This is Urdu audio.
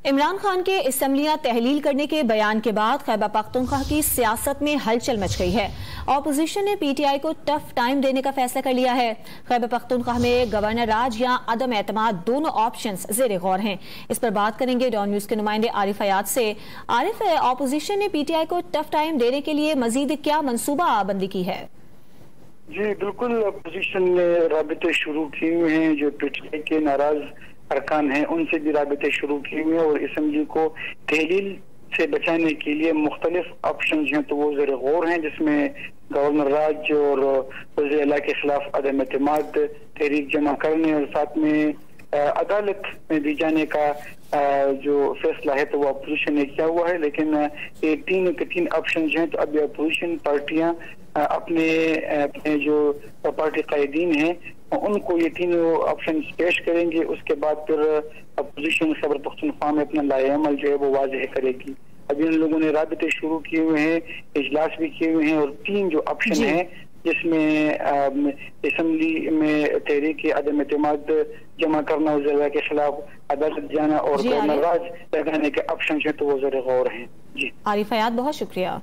عمران خان کے اسمبلیاں تحلیل کرنے کے بیان کے بعد خیبر پختونخوا کی سیاست میں ہلچل مچ گئی ہے۔ اپوزیشن نے پی ٹی آئی کو ٹف ٹائم دینے کا فیصلہ کر لیا ہے۔ خیبر پختونخوا میں گورنر راج یا عدم اعتماد دونوں آپشنز زیر غور ہیں۔ اس پر بات کریں گے ڈان نیوز کے نمائندے عارف حیات سے۔ عارف، اپوزیشن نے پی ٹی آئی کو ٹف ٹائم دینے کے لیے مزید کیا منصوبہ بندی کی ہے؟ جی بالکل، اپوزیشن نے رابطے شروع کیے ہوئے ہیں، جو پی ٹی آئی کے ناراض ارکان ہیں ان سے بھی رابطے شروع کیے ہوئے ہیں، اور اسمبلی کو تحلیل سے بچانے کے لیے مختلف آپشنز ہیں تو وہ زیر غور ہیں، جس میں گورنر راج اور وزیر اعلیٰ کے خلاف عدم اعتماد تحریک جمع کرنے اور ساتھ میں عدالت میں دی جانے کا جو فیصلہ ہے تو وہ اپوزیشن نے کیا ہوا ہے۔ لیکن یہ تین آپشنز ہیں، تو اب اپوزیشن پارٹیاں اپنے جو پارٹی قائدین ہیں ان کو یہ تینوں آپشنز پیش کریں گے۔ اس کے بعد پھر اپوزیشن خیبر پختونخوا میں اپنا لائحہ عمل جو ہے وہ واضح کرے گی۔ ابھی ان لوگوں نے رابطے شروع کیے ہوئے ہیں، اجلاس بھی کیے ہوئے ہیں، اور تین جو آپشن ہیں جس میں اسمبلی میں تحریک عدم اعتماد جمع کرنا، وزیر اعلیٰ کے خلاف عدالت جانا اور گورنر راج لگانے کے آپشن ہیں تو وہ زیر غور ہیں۔ جی عارف حیات، بہت شکریہ۔